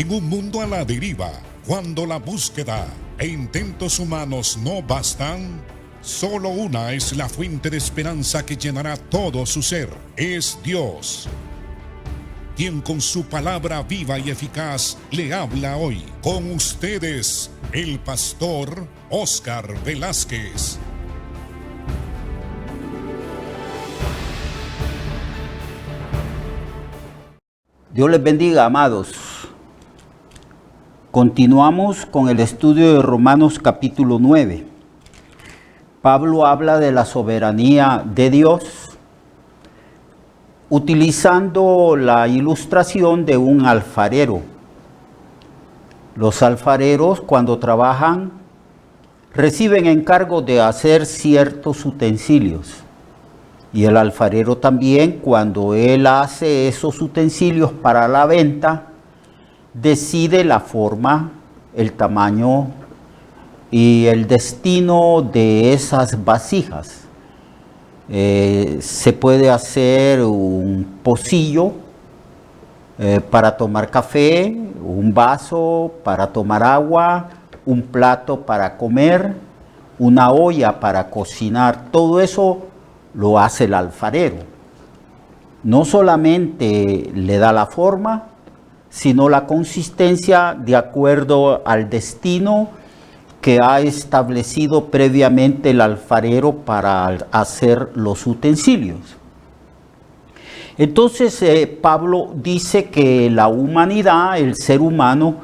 En un mundo a la deriva, cuando la búsqueda e intentos humanos no bastan, solo una es la fuente de esperanza que llenará todo su ser. Es Dios, quien con su palabra viva y eficaz le habla hoy. Con ustedes, el pastor Óscar Velázquez. Dios les bendiga, amados. Continuamos con el estudio de Romanos capítulo 9. Pablo habla de la soberanía de Dios utilizando la ilustración de un alfarero. Los alfareros, cuando trabajan, reciben encargo de hacer ciertos utensilios. Y el alfarero también, cuando él hace esos utensilios para la venta, decide la forma, el tamaño y el destino de esas vasijas. Se puede hacer un pocillo para tomar café, un vaso para tomar agua, un plato para comer, una olla para cocinar. Todo eso lo hace el alfarero. No solamente le da la forma, sino la consistencia de acuerdo al destino que ha establecido previamente el alfarero para hacer los utensilios. Entonces Pablo dice que la humanidad, el ser humano,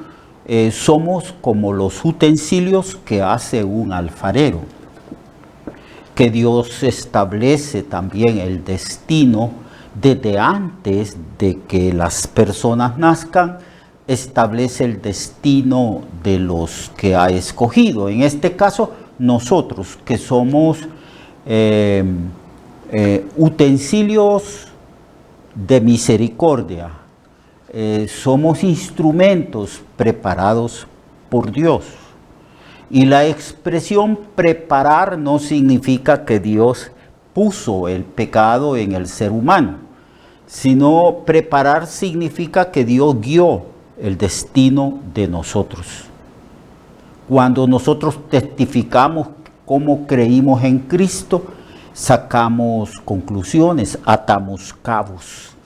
somos como los utensilios que hace un alfarero. Que Dios establece también el destino desde antes de que las personas nazcan, establece el destino de los que ha escogido. En este caso, nosotros que somos utensilios de misericordia, somos instrumentos preparados por Dios. Y la expresión preparar no significa que Dios puso el pecado en el ser humano, sino preparar significa que Dios guió el destino de nosotros. Cuando nosotros testificamos cómo creímos en Cristo, sacamos conclusiones, atamos cabos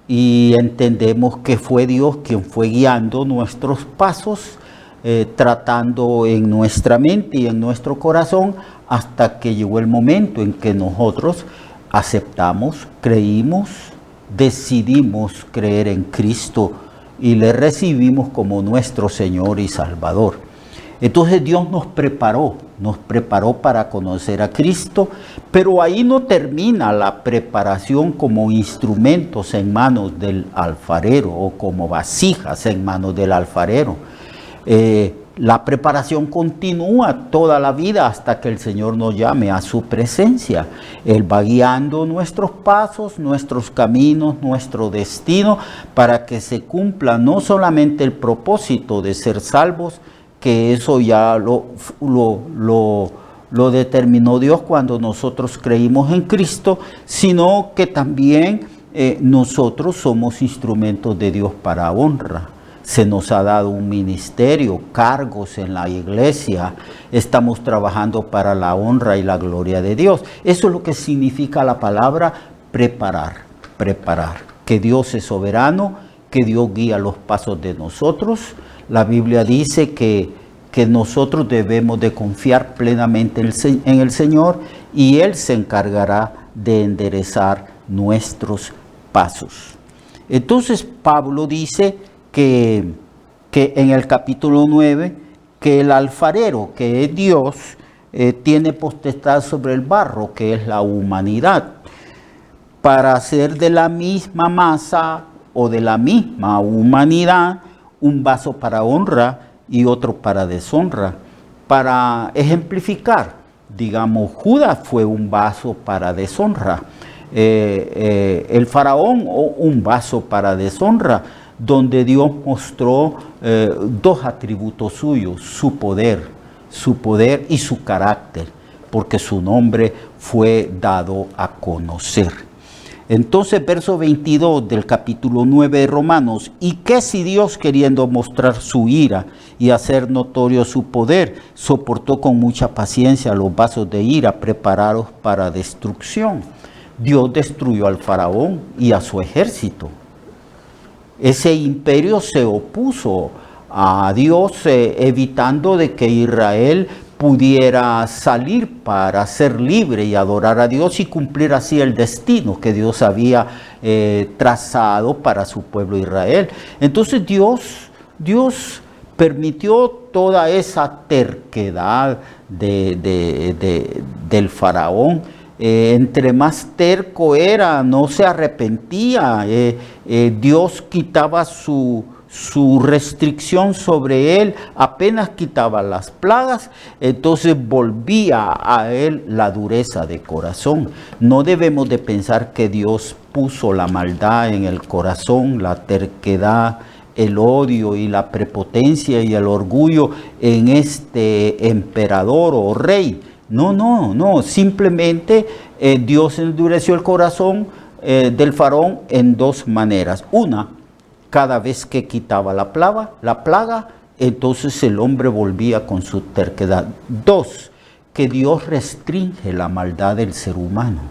y entendemos que fue Dios quien fue guiando nuestros pasos, tratando en nuestra mente y en nuestro corazón hasta que llegó el momento en que nosotros aceptamos, creímos, decidimos creer en Cristo y le recibimos como nuestro Señor y Salvador. Entonces Dios nos preparó para conocer a Cristo, pero ahí no termina la preparación como instrumentos en manos del alfarero o como vasijas en manos del alfarero. La preparación continúa toda la vida hasta que el Señor nos llame a su presencia. Él va guiando nuestros pasos, nuestros caminos, nuestro destino, para que se cumpla no solamente el propósito de ser salvos, que eso ya lo determinó Dios cuando nosotros creímos en Cristo, sino que también nosotros somos instrumentos de Dios para honra. Se nos ha dado un ministerio, cargos en la iglesia. Estamos trabajando para la honra y la gloria de Dios. Eso es lo que significa la palabra preparar. Que Dios es soberano, que Dios guía los pasos de nosotros. La Biblia dice que nosotros debemos de confiar plenamente en el Señor y Él se encargará de enderezar nuestros pasos. Entonces Pablo dice que en el capítulo 9, que el alfarero, que es Dios, tiene potestad sobre el barro, que es la humanidad, para hacer de la misma masa o de la misma humanidad un vaso para honra y otro para deshonra. Para ejemplificar, digamos, Judas fue un vaso para deshonra, el faraón un vaso para deshonra, donde Dios mostró dos atributos suyos, su poder y su carácter, porque su nombre fue dado a conocer. Entonces, verso 22 del capítulo 9 de Romanos, ¿y qué si Dios, queriendo mostrar su ira y hacer notorio su poder, soportó con mucha paciencia los vasos de ira preparados para destrucción? Dios destruyó al faraón y a su ejército. Ese imperio se opuso a Dios, evitando de que Israel pudiera salir para ser libre y adorar a Dios y cumplir así el destino que Dios había trazado para su pueblo Israel. Entonces Dios permitió toda esa terquedad del faraón. Entre más terco era, no se arrepentía, Dios quitaba su restricción sobre él, apenas quitaba las plagas, entonces volvía a él la dureza de corazón. No debemos de pensar que Dios puso la maldad en el corazón, la terquedad, el odio y la prepotencia y el orgullo en este emperador o rey. No, simplemente Dios endureció el corazón del faraón en dos maneras. Una, cada vez que quitaba la plaga, entonces el hombre volvía con su terquedad. Dos, que Dios restringe la maldad del ser humano.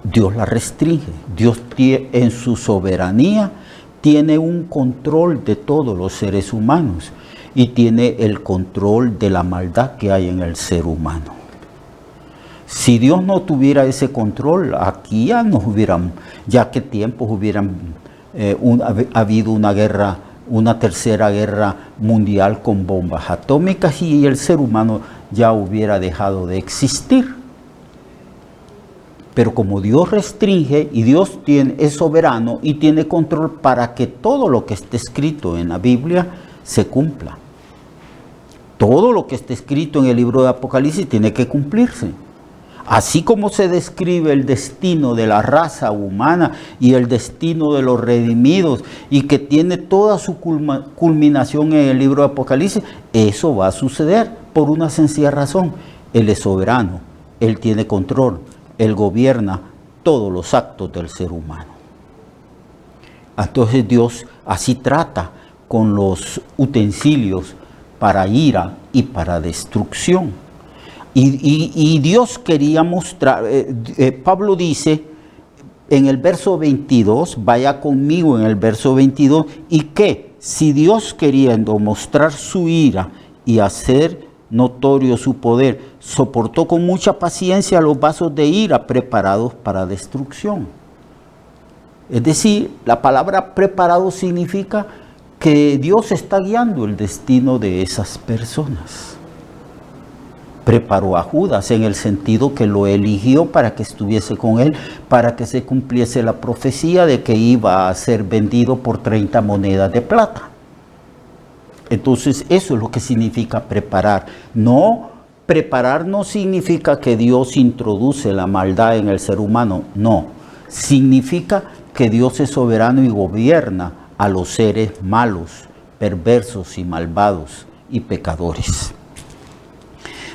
Dios la restringe. Dios en su soberanía tiene un control de todos los seres humanos y tiene el control de la maldad que hay en el ser humano. Si Dios no tuviera ese control, aquí ya que tiempos hubieran habido una guerra, una tercera guerra mundial con bombas atómicas y el ser humano ya hubiera dejado de existir. Pero como Dios restringe y Dios es soberano y tiene control para que todo lo que esté escrito en la Biblia se cumpla. Todo lo que esté escrito en el libro de Apocalipsis tiene que cumplirse. Así como se describe el destino de la raza humana y el destino de los redimidos y que tiene toda su culminación en el libro de Apocalipsis, eso va a suceder por una sencilla razón. Él es soberano, Él tiene control, Él gobierna todos los actos del ser humano. Entonces Dios así trata con los utensilios para ira y para destrucción. Y Dios quería mostrar, Pablo dice en el verso 22, vaya conmigo en el verso 22, y que si Dios queriendo mostrar su ira y hacer notorio su poder, soportó con mucha paciencia los vasos de ira preparados para destrucción. Es decir, la palabra preparado significa que Dios está guiando el destino de esas personas. Preparó a Judas en el sentido que lo eligió para que estuviese con él, para que se cumpliese la profecía de que iba a ser vendido por 30 monedas de plata. Entonces eso es lo que significa preparar. Preparar no significa que Dios introduce la maldad en el ser humano, no. Significa que Dios es soberano y gobierna a los seres malos, perversos y malvados y pecadores.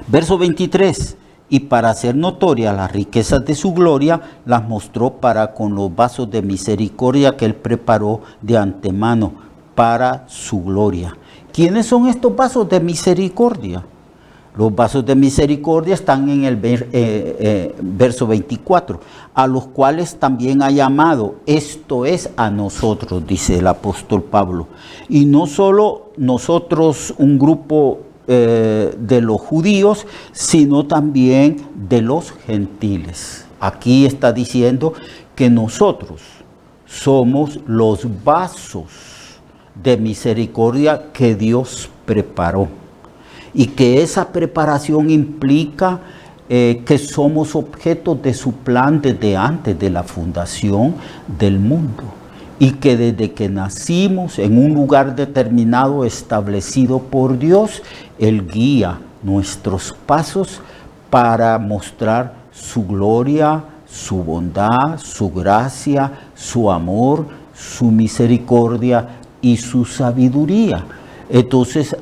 Verso 23, y para hacer notorias las riquezas de su gloria, las mostró para con los vasos de misericordia que él preparó de antemano para su gloria. ¿Quiénes son estos vasos de misericordia? Los vasos de misericordia están en el verso 24, a los cuales también ha llamado, esto es a nosotros, dice el apóstol Pablo. Y no solo nosotros, un grupo de los judíos, sino también de los gentiles. Aquí está diciendo que nosotros somos los vasos de misericordia que Dios preparó y que esa preparación implica que somos objetos de su plan desde antes de la fundación del mundo. Y que desde que nacimos en un lugar determinado establecido por Dios, Él guía nuestros pasos para mostrar su gloria, su bondad, su gracia, su amor, su misericordia y su sabiduría. Entonces,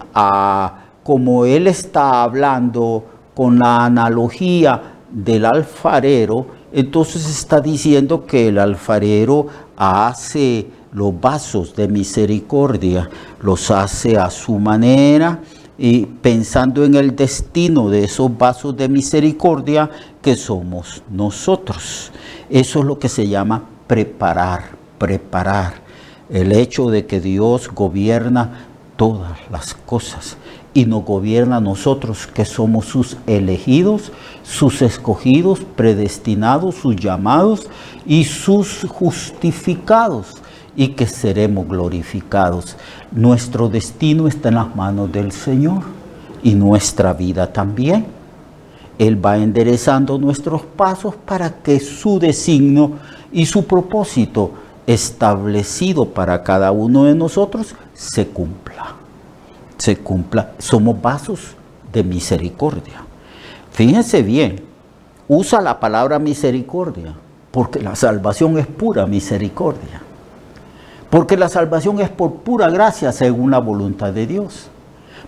como Él está hablando con la analogía del alfarero, Entonces está diciendo que el alfarero hace los vasos de misericordia, los hace a su manera y pensando en el destino de esos vasos de misericordia que somos nosotros. Eso es lo que se llama preparar. El hecho de que Dios gobierna todas las cosas y nos gobierna a nosotros que somos sus elegidos, sus escogidos, predestinados, sus llamados y sus justificados, y que seremos glorificados. Nuestro destino está en las manos del Señor y nuestra vida también. Él va enderezando nuestros pasos para que su designio y su propósito establecido para cada uno de nosotros se cumpla. Somos vasos de misericordia. Fíjense bien, usa la palabra misericordia, porque la salvación es pura misericordia. Porque la salvación es por pura gracia según la voluntad de Dios.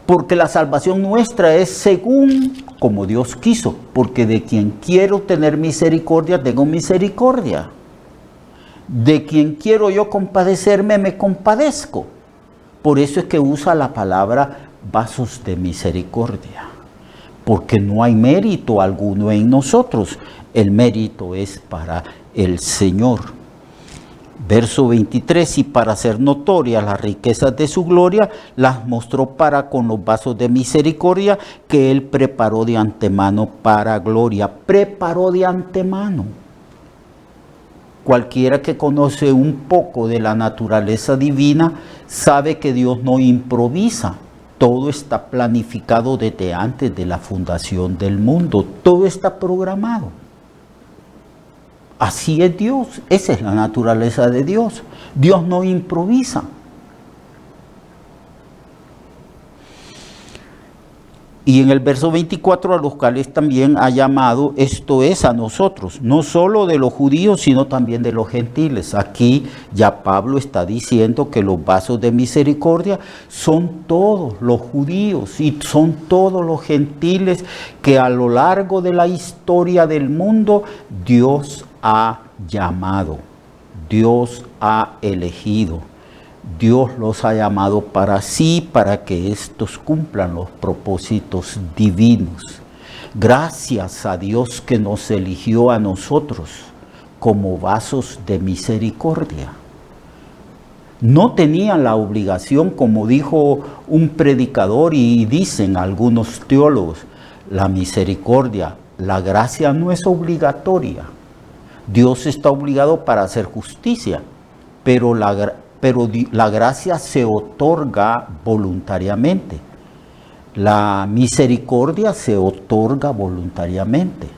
Porque la salvación nuestra es según como Dios quiso. Porque de quien quiero tener misericordia, tengo misericordia. De quien quiero yo compadecerme, me compadezco. Por eso es que usa la palabra vasos de misericordia. Porque no hay mérito alguno en nosotros. El mérito es para el Señor. Verso 23, y para hacer notorias las riquezas de su gloria, las mostró para con los vasos de misericordia que Él preparó de antemano para gloria. Preparó de antemano. Cualquiera que conoce un poco de la naturaleza divina sabe que Dios no improvisa. Todo está planificado desde antes de la fundación del mundo. Todo está programado. Así es Dios, esa es la naturaleza de Dios. Dios no improvisa. Y en el verso 24 a los cuales también ha llamado, esto es a nosotros, no solo de los judíos, sino también de los gentiles. Aquí ya Pablo está diciendo que los vasos de misericordia son todos los judíos y son todos los gentiles que a lo largo de la historia del mundo Dios ha llamado, Dios ha elegido, Dios los ha llamado para sí, para que estos cumplan los propósitos divinos. Gracias a Dios que nos eligió a nosotros como vasos de misericordia. No tenían la obligación, como dijo un predicador y dicen algunos teólogos, la misericordia, la gracia no es obligatoria. Dios está obligado para hacer justicia, pero la gracia se otorga voluntariamente. La misericordia se otorga voluntariamente.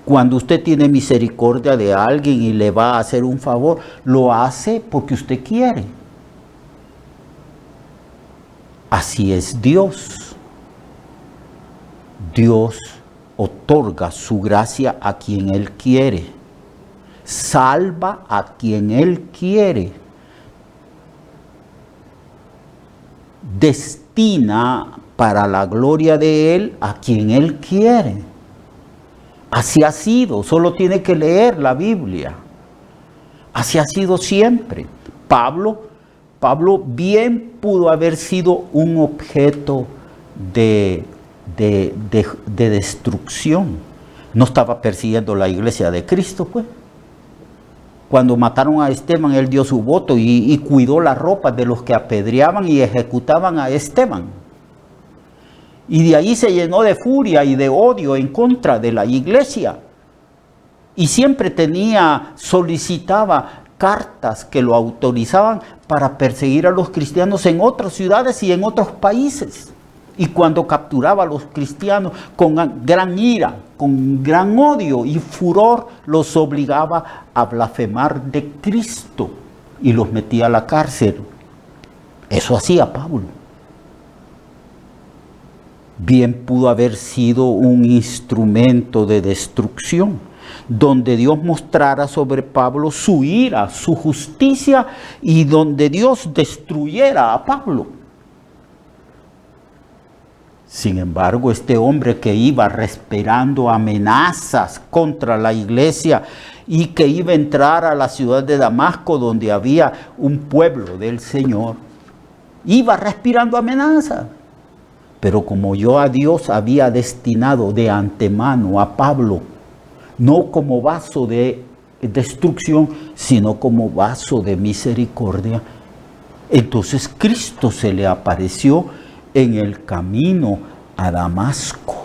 Cuando usted tiene misericordia de alguien y le va a hacer un favor, lo hace porque usted quiere. Así es Dios. Dios otorga su gracia a quien Él quiere. Salva a quien Él quiere. Destina para la gloria de Él a quien Él quiere. Así ha sido, solo tiene que leer la Biblia. Así ha sido siempre. Pablo bien pudo haber sido un objeto de destrucción. No estaba persiguiendo la iglesia de Cristo, pues. Cuando mataron a Esteban, él dio su voto y cuidó las ropas de los que apedreaban y ejecutaban a Esteban. Y de ahí se llenó de furia y de odio en contra de la iglesia. Y siempre solicitaba cartas que lo autorizaban para perseguir a los cristianos en otras ciudades y en otros países. Y cuando capturaba a los cristianos con gran ira, con gran odio y furor, los obligaba a blasfemar de Cristo y los metía a la cárcel. Eso hacía Pablo. Bien pudo haber sido un instrumento de destrucción, donde Dios mostrara sobre Pablo su ira, su justicia, y donde Dios destruyera a Pablo. Sin embargo, este hombre que iba respirando amenazas contra la iglesia y que iba a entrar a la ciudad de Damasco, donde había un pueblo del Señor, iba respirando amenazas. Pero como yo a Dios había destinado de antemano a Pablo, no como vaso de destrucción, sino como vaso de misericordia, entonces Cristo se le apareció en el camino a Damasco.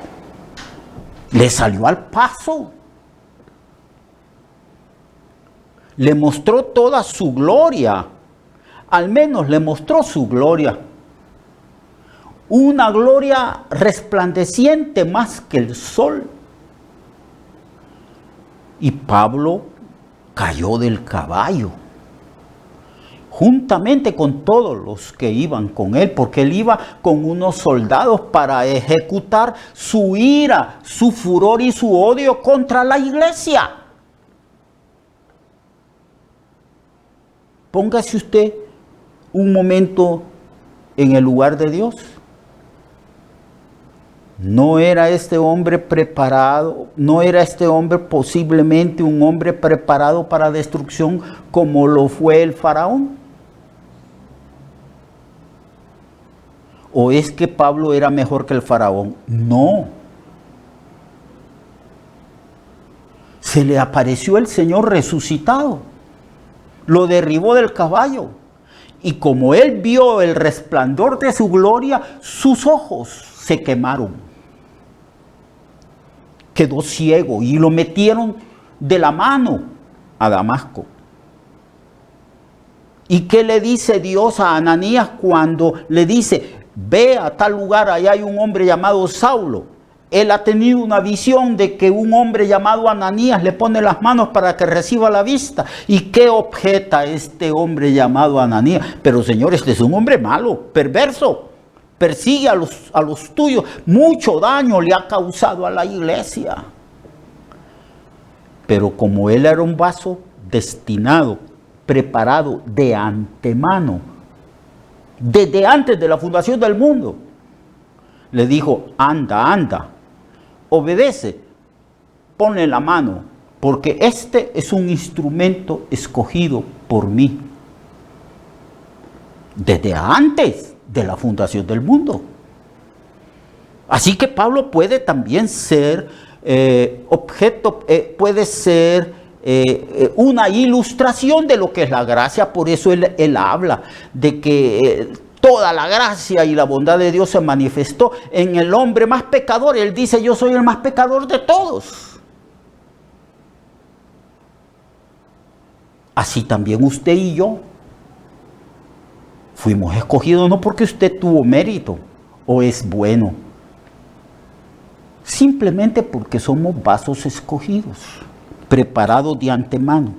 Le salió al paso. Le mostró toda su gloria. Al menos le mostró su gloria. Una gloria resplandeciente más que el sol. Y Pablo cayó del caballo, juntamente con todos los que iban con él, porque él iba con unos soldados para ejecutar su ira, su furor y su odio contra la iglesia. Póngase usted un momento en el lugar de Dios. ¿No era este hombre preparado? ¿No era este hombre posiblemente un hombre preparado para destrucción como lo fue el faraón? ¿O es que Pablo era mejor que el faraón? No. Se le apareció el Señor resucitado. Lo derribó del caballo. Y como él vio el resplandor de su gloria, sus ojos se quemaron. Quedó ciego y lo metieron de la mano a Damasco. ¿Y qué le dice Dios a Ananías cuando le dice, ve a tal lugar, allá hay un hombre llamado Saulo? Él ha tenido una visión de que un hombre llamado Ananías le pone las manos para que reciba la vista. ¿Y qué objeta este hombre llamado Ananías? Pero Señor, este es un hombre malo, perverso. Persigue a los tuyos. Mucho daño le ha causado a la iglesia. Pero como él era un vaso destinado, preparado de antemano, desde antes de la fundación del mundo, le dijo, anda, obedece, ponle la mano, porque este es un instrumento escogido por mí. Desde antes de la fundación del mundo. Así que Pablo puede también ser puede ser una ilustración de lo que es la gracia. Por eso él habla de que toda la gracia y la bondad de Dios se manifestó en el hombre más pecador. Él dice, yo soy el más pecador de todos. Así también usted y yo fuimos escogidos no porque usted tuvo mérito o es bueno, simplemente porque somos vasos escogidos, preparados de antemano.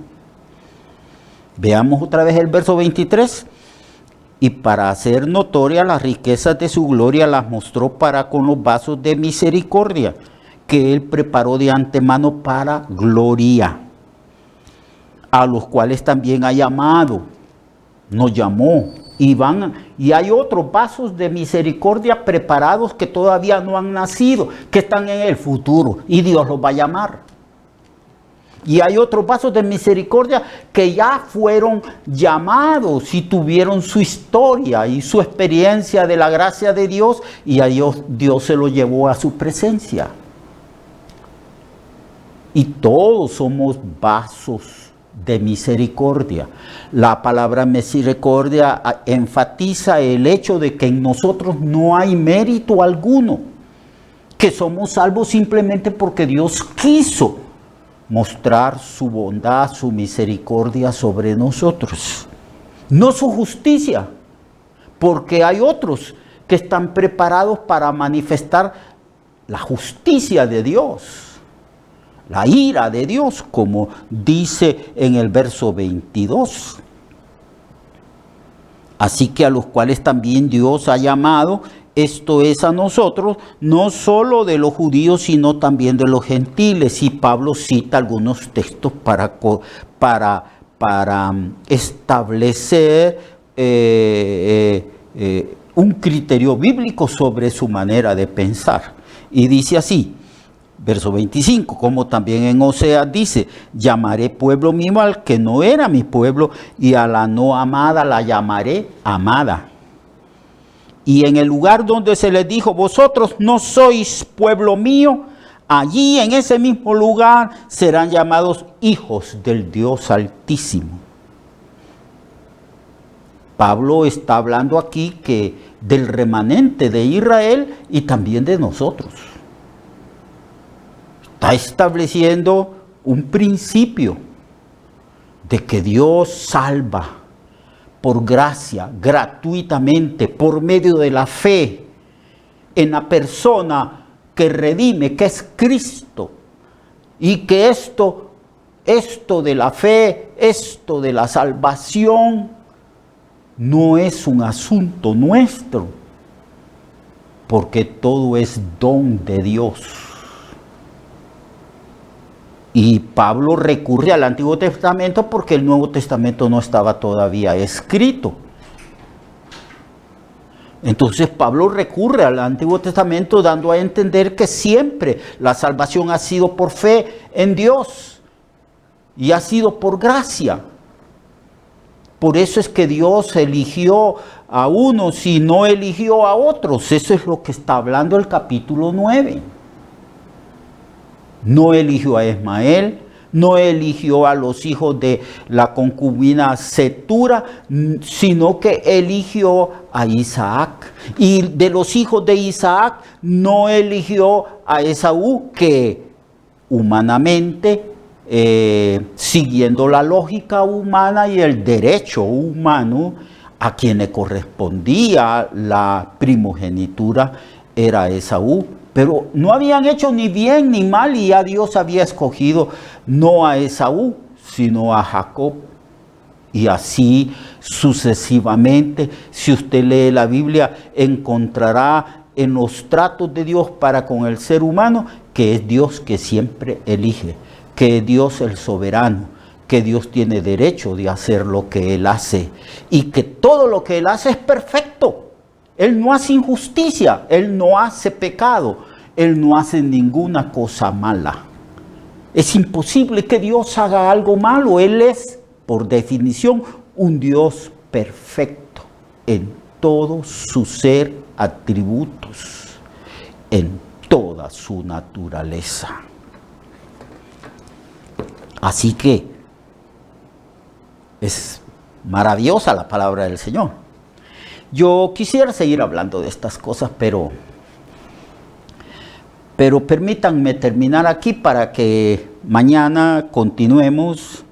Veamos otra vez el verso 23. Y para hacer notoria las riquezas de su gloria las mostró para con los vasos de misericordia que él preparó de antemano para gloria, a los cuales también ha llamado, nos llamó. Y hay otros vasos de misericordia preparados que todavía no han nacido, que están en el futuro, y Dios los va a llamar. Y hay otros vasos de misericordia que ya fueron llamados y tuvieron su historia y su experiencia de la gracia de Dios, y a Dios se lo llevó a su presencia. Y todos somos vasos de misericordia. La palabra misericordia enfatiza el hecho de que en nosotros no hay mérito alguno, que somos salvos simplemente porque Dios quiso mostrar su bondad, su misericordia sobre nosotros, no su justicia, porque hay otros que están preparados para manifestar la justicia de Dios, la ira de Dios, como dice en el verso 22. Así que a los cuales también Dios ha llamado, esto es a nosotros, no solo de los judíos, sino también de los gentiles. Y Pablo cita algunos textos para establecer un criterio bíblico sobre su manera de pensar. Y dice así, verso 25, como también en Oseas dice, llamaré pueblo mío al que no era mi pueblo, y a la no amada la llamaré amada. Y en el lugar donde se les dijo, vosotros no sois pueblo mío, allí en ese mismo lugar serán llamados hijos del Dios Altísimo. Pablo está hablando aquí que del remanente de Israel y también de nosotros. Está estableciendo un principio de que Dios salva por gracia, gratuitamente, por medio de la fe en la persona que redime, que es Cristo. Y que esto de la fe, esto de la salvación, no es un asunto nuestro, porque todo es don de Dios. Y Pablo recurre al Antiguo Testamento porque el Nuevo Testamento no estaba todavía escrito. Entonces Pablo recurre al Antiguo Testamento dando a entender que siempre la salvación ha sido por fe en Dios y ha sido por gracia. Por eso es que Dios eligió a unos y no eligió a otros. Eso es lo que está hablando el capítulo 9. No eligió a Ismael, no eligió a los hijos de la concubina Cetura, sino que eligió a Isaac. Y de los hijos de Isaac no eligió a Esaú, que humanamente, siguiendo la lógica humana y el derecho humano, a quien le correspondía la primogenitura era Esaú. Pero no habían hecho ni bien ni mal y ya Dios había escogido no a Esaú, sino a Jacob. Y así sucesivamente, si usted lee la Biblia, encontrará en los tratos de Dios para con el ser humano que es Dios que siempre elige, que es Dios el soberano, que Dios tiene derecho de hacer lo que Él hace y que todo lo que Él hace es perfecto. Él no hace injusticia, Él no hace pecado, Él no hace ninguna cosa mala. Es imposible que Dios haga algo malo. Él es, por definición, un Dios perfecto en todo su ser, atributos, en toda su naturaleza. Así que es maravillosa la palabra del Señor. Yo quisiera seguir hablando de estas cosas, pero permítanme terminar aquí para que mañana continuemos.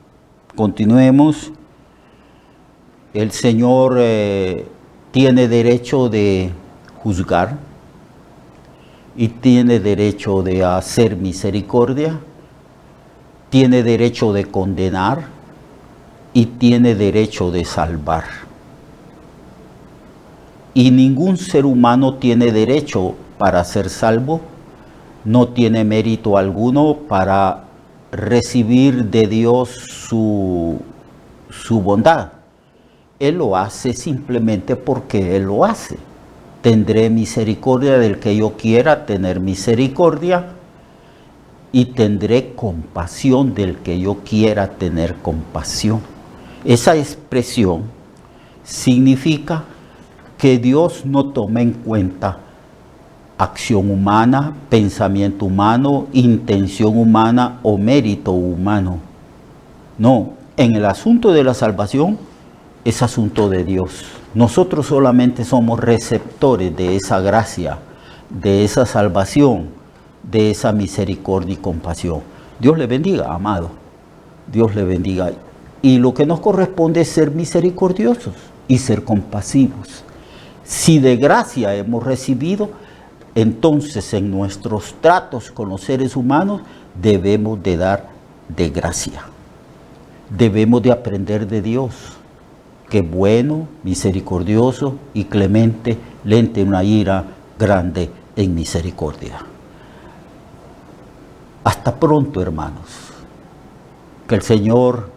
El Señor tiene derecho de juzgar y tiene derecho de hacer misericordia, tiene derecho de condenar y tiene derecho de salvar. Y ningún ser humano tiene derecho para ser salvo, no tiene mérito alguno para recibir de Dios su bondad. Él lo hace simplemente porque Él lo hace. Tendré misericordia del que yo quiera tener misericordia y tendré compasión del que yo quiera tener compasión. Esa expresión significa que Dios no toma en cuenta acción humana, pensamiento humano, intención humana o mérito humano. No, en el asunto de la salvación es asunto de Dios. Nosotros solamente somos receptores de esa gracia, de esa salvación, de esa misericordia y compasión. Dios le bendiga, amado. Dios le bendiga. Y lo que nos corresponde es ser misericordiosos y ser compasivos. Si de gracia hemos recibido, entonces en nuestros tratos con los seres humanos debemos de dar de gracia. Debemos de aprender de Dios, que es bueno, misericordioso y clemente, lento en una ira, grande en misericordia. Hasta pronto, hermanos. Que el Señor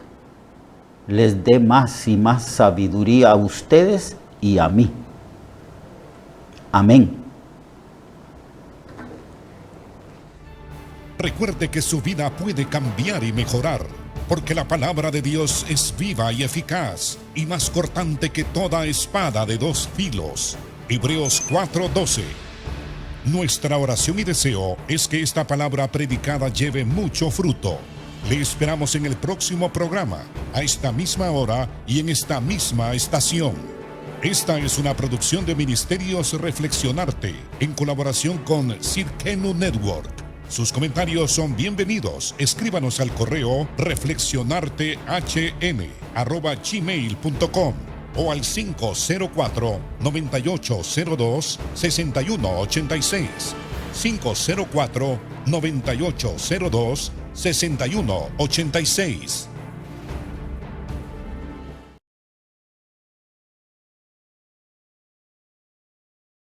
les dé más y más sabiduría a ustedes y a mí, Amén. Recuerde que su vida puede cambiar y mejorar, porque la palabra de Dios es viva y eficaz, y más cortante que toda espada de dos filos. Hebreos 4:12. Nuestra oración y deseo es que esta palabra predicada lleve mucho fruto. Le esperamos en el próximo programa, a esta misma hora y en esta misma estación. Esta es una producción de Ministerios Reflexionarte, en colaboración con Cirkenu Network. Sus comentarios son bienvenidos. Escríbanos al correo reflexionartehn@gmail.com o al 504-9802-6186. 504-9802-6186.